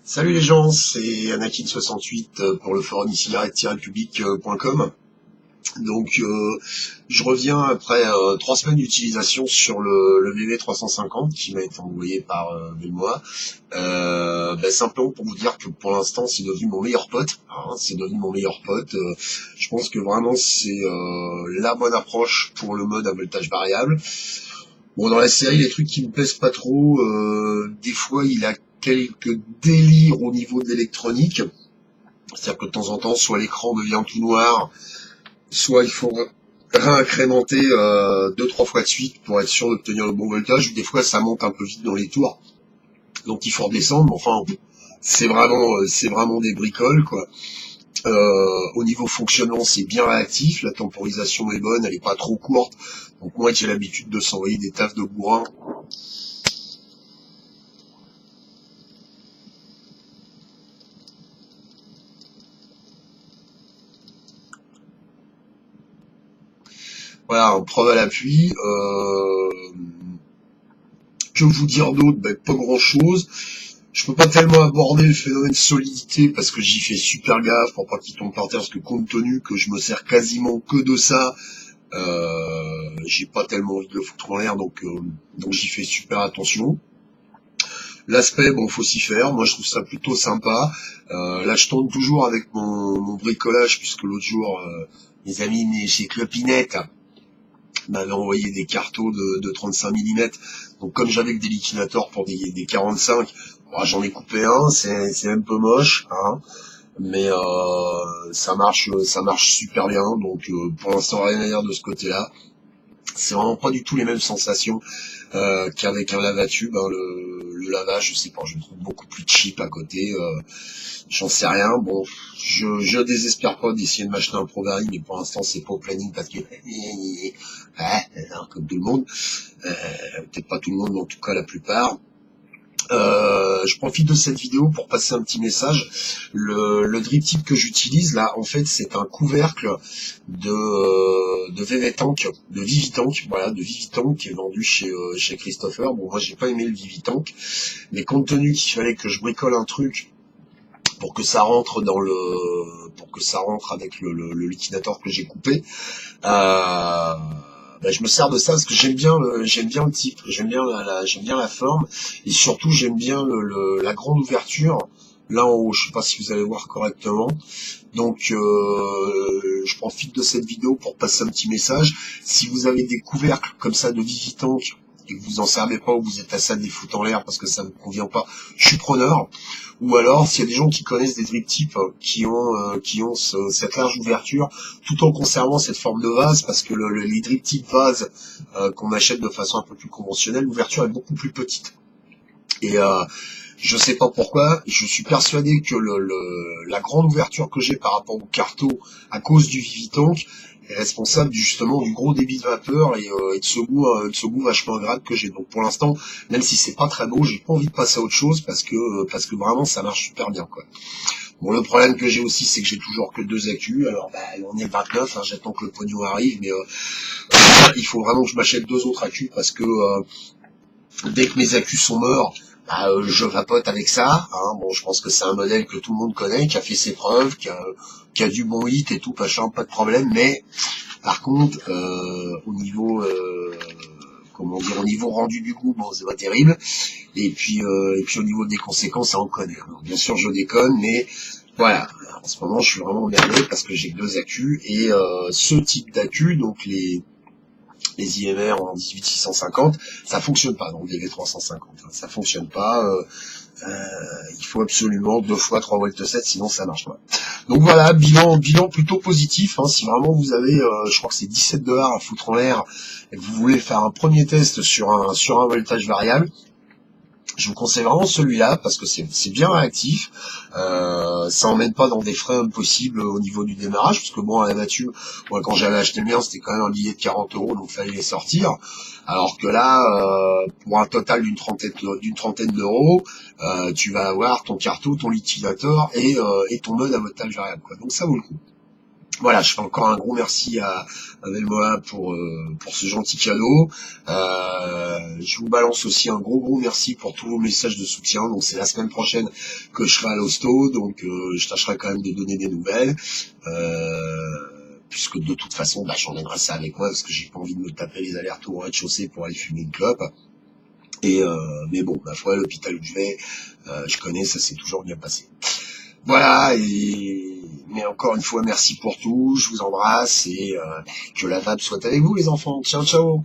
Salut les gens, c'est Anakin68 pour le forum cigarette-public.com. Donc je reviens après 3 semaines d'utilisation sur le VV350 qui m'a été envoyé par Velmoa. Simplement pour vous dire que pour l'instant c'est devenu mon meilleur pote. Hein, c'est devenu mon meilleur pote. Je pense que vraiment c'est la bonne approche pour le mode à voltage variable. Bon, dans la série, les trucs qui me plaisent pas trop, des fois il a quelques délires au niveau de l'électronique. C'est-à-dire que de temps en temps, soit l'écran devient tout noir, soit il faut réincrémenter 2-3 fois de suite pour être sûr d'obtenir le bon voltage, ou des fois ça monte un peu vite dans les tours. Donc il faut redescendre, mais enfin c'est vraiment des bricoles quoi. Au niveau fonctionnement, c'est bien réactif, la temporisation est bonne, elle est pas trop courte. Donc moi qui ai l'habitude de s'envoyer des tafs de bourrin, voilà, preuve à l'appui. Que vous dire d'autre? Pas grand chose. Je peux pas tellement aborder le phénomène solidité parce que j'y fais super gaffe pour pas qu'il tombe par terre, parce que compte tenu que je me sers quasiment que de ça, j'ai pas tellement envie de le foutre en l'air, donc j'y fais super attention. L'aspect, bon, faut s'y faire. Moi, je trouve ça plutôt sympa. Là, je tourne toujours avec mon bricolage, puisque l'autre jour, mes amis chez Clopinette m'avaient envoyé des cartos de 35 mm. Donc, comme j'avais que des liquidateurs pour des 45, j'en ai coupé un. C'est un peu moche, hein, mais ça marche super bien. Donc, pour l'instant, rien à dire de ce côté-là. C'est vraiment pas du tout les mêmes sensations qu'avec un lave-tube. Hein, le lavage, je sais pas, je le trouve beaucoup plus cheap à côté. J'en sais rien. Bon, je désespère pas d'essayer de m'acheter un ProVaри, mais pour l'instant c'est pas au planning parce que comme tout le monde, peut-être pas tout le monde, mais en tout cas la plupart. Je profite de cette vidéo pour passer un petit message. Le drip tip que j'utilise là, en fait, c'est un couvercle de VV-Tank, de Vivitank, voilà, de Vivitank qui est vendu chez Christopher. Bon, moi, j'ai pas aimé le Vivitank, mais compte tenu qu'il fallait que je bricole un truc pour que ça rentre pour que ça rentre avec le liquidateur que j'ai coupé. Je me sers de ça parce que j'aime bien le type, j'aime bien la forme, et surtout j'aime bien la grande ouverture là en haut. Je sais pas si vous allez voir correctement. Donc je profite de cette vidéo pour passer un petit message. Si vous avez des couvercles comme ça de Vivitank et que vous en servez pas, ou vous êtes à ça des foutre en l'air parce que ça ne convient pas, je suis preneur. Ou alors, s'il y a des gens qui connaissent des drip tips qui ont cette large ouverture, tout en conservant cette forme de vase, parce que les drip tips vases qu'on achète de façon un peu plus conventionnelle, l'ouverture est beaucoup plus petite. Et je sais pas pourquoi, je suis persuadé que la grande ouverture que j'ai par rapport au carto, à cause du Vivitank, est responsable justement du gros débit de vapeur et de ce goût vachement agréable que j'ai. Donc pour l'instant, même si c'est pas très beau, j'ai pas envie de passer à autre chose parce que vraiment ça marche super bien quoi. Bon, le problème que j'ai aussi, c'est que j'ai toujours que 2 accus. Alors on est 29, hein, j'attends que le pognon arrive, mais il faut vraiment que je m'achète 2 autres accus parce que dès que mes accus sont morts, je vapote avec ça. Hein. Bon, je pense que c'est un modèle que tout le monde connaît, qui a fait ses preuves, qui a du bon hit et tout, pas de problème. Mais par contre, au niveau au niveau rendu du goût, bon, c'est pas terrible. Et puis au niveau des conséquences, ça en connaît. Alors, bien sûr, je déconne, mais voilà. En ce moment, je suis vraiment emmerdé parce que j'ai que 2 accus et ce type d'accu, donc les IMR en 18650, ça fonctionne pas dans le DV350, hein, ça fonctionne pas. Il faut absolument 2 fois 3 volts 7, sinon ça marche pas. Donc voilà, bilan plutôt positif. Hein, si vraiment vous avez, je crois que c'est 17 $ à foutre en l'air, et que vous voulez faire un premier test sur un voltage variable, je vous conseille vraiment celui-là parce que c'est bien réactif, ça emmène pas dans des frais impossibles au niveau du démarrage, parce que bon, à la nature, moi quand j'avais acheté le mien, c'était quand même un billet de 40 €, donc fallait les sortir, alors que là, pour un total d'une trentaine d'euros, tu vas avoir ton carto, ton liquidateur et ton mode à voltage variable, quoi. Donc ça vaut le coup. Voilà, je fais encore un gros merci à Velmoa pour ce gentil cadeau. Je vous balance aussi un gros merci pour tous vos messages de soutien. Donc c'est la semaine prochaine que je serai à l'hosto, donc je tâcherai quand même de donner des nouvelles. Puisque de toute façon, j'emmènerai ça avec moi parce que j'ai pas envie de me taper les allers-retours au rez-de-chaussée pour aller fumer une clope. Et mais bon, ma foi, l'hôpital où je vais, je connais, ça s'est toujours bien passé. Voilà, mais encore une fois, merci pour tout, je vous embrasse et que la vape soit avec vous les enfants. Ciao, ciao.